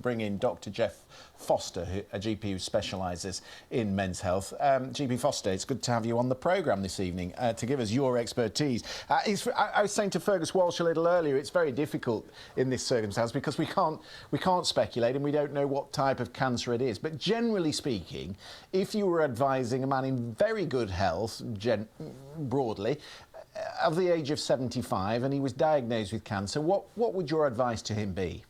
Bring in Dr. Jeff Foster, a GP who specialises in men's health. GP Foster, it's good to have you on the programme this evening to give us your expertise. I was saying to Fergus Walsh a little earlier, it's very difficult in this circumstance because we can't speculate and we don't know what type of cancer it is. But generally speaking, if you were advising a man in very good health, broadly, of the age of 75 and he was diagnosed with cancer, what would your advice to him be?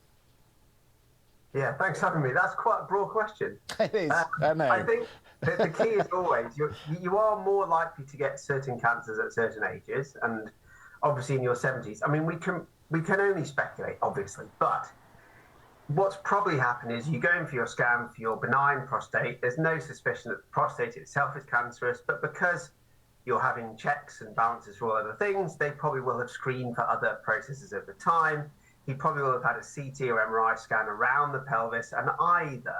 Yeah, thanks for having me. That's quite a broad question. It is, I know. I think the key is always you are more likely to get certain cancers at certain ages, and obviously in your 70s. I mean, we can only speculate, obviously, but what's probably happened is you go in for your scan for your benign prostate. There's no suspicion that the prostate itself is cancerous, but because you're having checks and balances for all other things, they probably will have screened for other processes over time. He probably will have had a CT or MRI scan around the pelvis, and either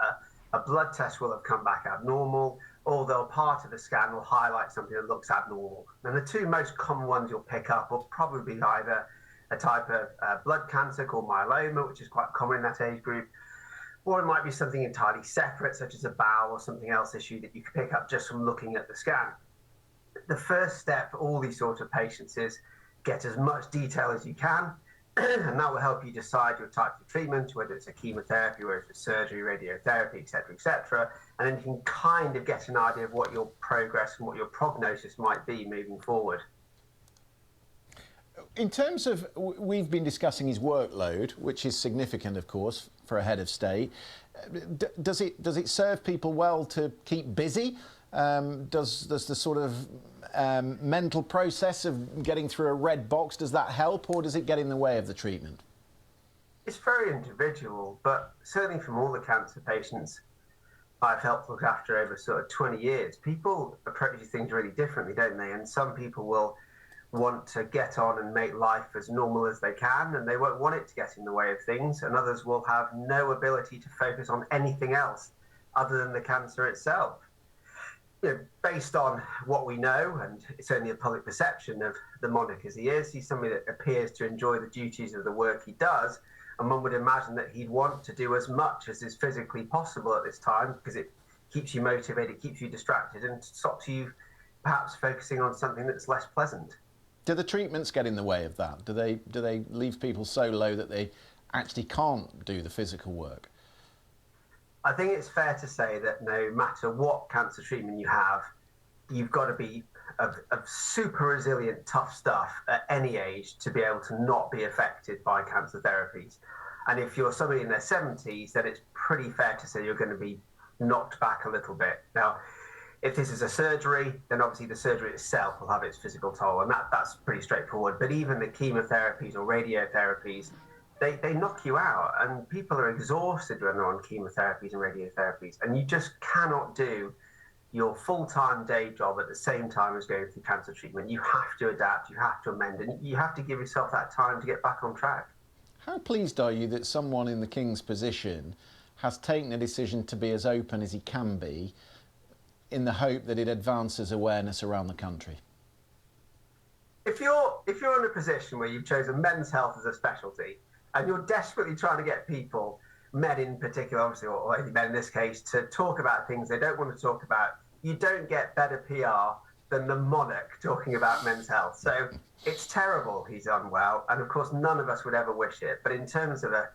a blood test will have come back abnormal, or part of the scan will highlight something that looks abnormal. And the two most common ones you'll pick up will probably be either a type of blood cancer called myeloma, which is quite common in that age group, or it might be something entirely separate, such as a bowel or something else issue that you can pick up just from looking at the scan. The first step for all these sorts of patients is get as much detail as you can, and that will help you decide your type of treatment, whether it's a chemotherapy, whether it's a surgery, radiotherapy, etc., and then you can kind of get an idea of what your progress and what your prognosis might be moving forward. In terms of, we've been discussing his workload, which is significant, of course, for a head of state. Does it serve people well to keep busy? Does the sort of mental process of getting through a red box, does that help, or does it get in the way of the treatment? It's very individual, but certainly from all the cancer patients I've helped look after over sort of 20 years, people approach these things really differently, don't they? And some people will want to get on and make life as normal as they can, and they won't want it to get in the way of things, and others will have no ability to focus on anything else other than the cancer itself. You know, based on what we know, and it's only a public perception of the monarch as he is, he's somebody that appears to enjoy the duties of the work he does, and one would imagine that he'd want to do as much as is physically possible at this time, because it keeps you motivated, keeps you distracted, and stops you perhaps focusing on something that's less pleasant. Do the treatments get in the way of that? Do they leave people so low that they actually can't do the physical work? I think it's fair to say that no matter what cancer treatment you have, you've got to be of super resilient, tough stuff at any age to be able to not be affected by cancer therapies. And if you're somebody in their 70s, then it's pretty fair to say you're going to be knocked back a little bit. Now, if this is a surgery, then obviously the surgery itself will have its physical toll, and that's pretty straightforward. But even the chemotherapies or radiotherapies, they knock you out, and people are exhausted when they're on chemotherapies and radiotherapies, and you just cannot do your full-time day job at the same time as going through cancer treatment. You have to adapt, you have to amend, and you have to give yourself that time to get back on track. How pleased are you that someone in the King's position has taken a decision to be as open as he can be in the hope that it advances awareness around the country? If you're in a position where you've chosen men's health as a specialty, and you're desperately trying to get people, men in particular, obviously, or only men in this case, to talk about things they don't want to talk about, you don't get better PR than the monarch talking about men's health. So it's terrible he's unwell, and of course none of us would ever wish it. But in terms of a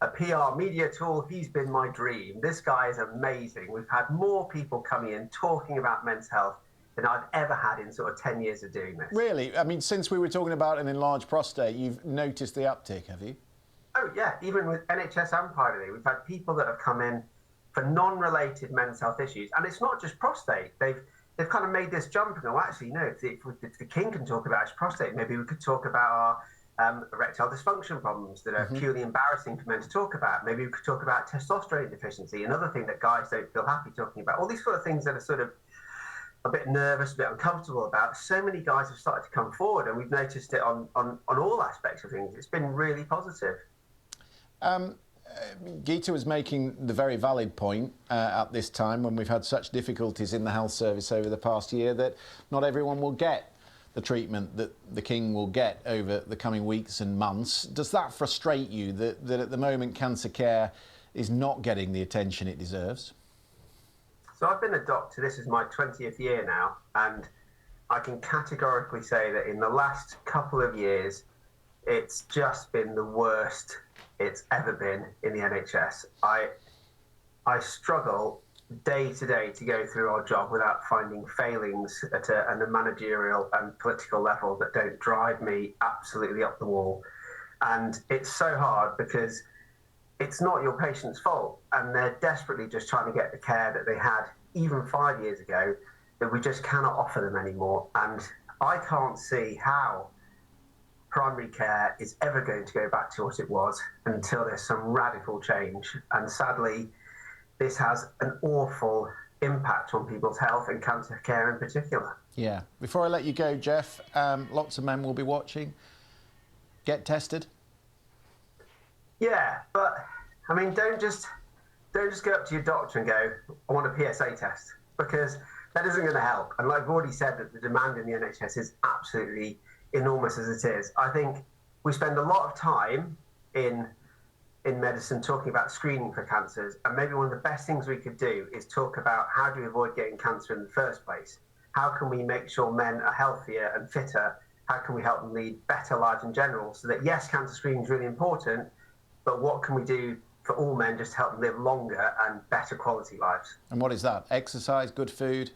PR media tool, he's been my dream. This guy is amazing. We've had more people coming in talking about men's health than I've ever had in sort of 10 years of doing this. Really? I mean, since we were talking about an enlarged prostate, you've noticed the uptick, have you? Oh, yeah, even with NHS and privately, we've had people that have come in for non-related men's health issues. And it's not just prostate. They've kind of made this jump and go, well, actually, no, if the King can talk about his prostate, maybe we could talk about our erectile dysfunction problems that are purely embarrassing for men to talk about. Maybe we could talk about testosterone deficiency, another thing that guys don't feel happy talking about. All these sort of things that are sort of a bit nervous, a bit uncomfortable about. So many guys have started to come forward, and we've noticed it on all aspects of things. It's been really positive. Geeta was making the very valid point at this time, when we've had such difficulties in the health service over the past year, that not everyone will get the treatment that the King will get over the coming weeks and months. Does that frustrate you, that at the moment cancer care is not getting the attention it deserves? So I've been a doctor, this is my 20th year now, and I can categorically say that in the last couple of years, it's just been the worst it's ever been in the NHS. I struggle day to day to go through our job without finding failings at a managerial and political level that don't drive me absolutely up the wall. And it's so hard because it's not your patient's fault, and they're desperately just trying to get the care that they had even 5 years ago that we just cannot offer them anymore. And I can't see how primary care is ever going to go back to what it was until there's some radical change. And sadly, this has an awful impact on people's health and cancer care in particular. Yeah. Before I let you go, Jeff, lots of men will be watching. Get tested. Yeah, but I mean, don't just go up to your doctor and go, I want a PSA test, because that isn't going to help. And like I've already said, that the demand in the NHS is absolutely enormous as it is. I think we spend a lot of time in medicine talking about screening for cancers, and maybe one of the best things we could do is talk about how do we avoid getting cancer in the first place? How can we make sure men are healthier and fitter? How can we help them lead better lives in general? So that, yes, cancer screening is really important, but what can we do for all men just to help them live longer and better quality lives? And what is that? Exercise, good food?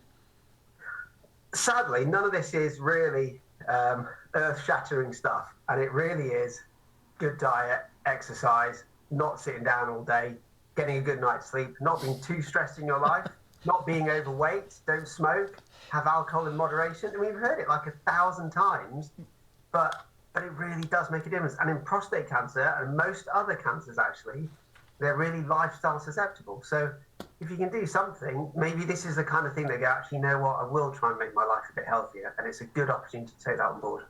Sadly, none of this is really earth-shattering stuff, and it really is good diet, exercise, not sitting down all day, getting a good night's sleep, not being too stressed in your life, not being overweight, don't smoke, have alcohol in moderation. I mean, we've heard it like 1,000 times, but it really does make a difference. And in prostate cancer and most other cancers, actually, they're really lifestyle susceptible. So if you can do something, maybe this is the kind of thing they go, actually, you know what, I will try and make my life a bit healthier. And it's a good opportunity to take that on board.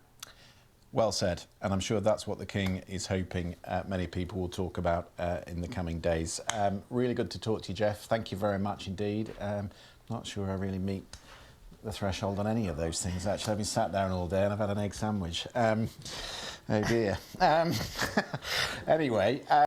Well said, and I'm sure that's what the King is hoping many people will talk about in the coming days. Really good to talk to you, Jeff. Thank you very much indeed. Not sure I really meet the threshold on any of those things, actually. I've been sat down all day and I've had an egg sandwich. Oh dear. Anyway.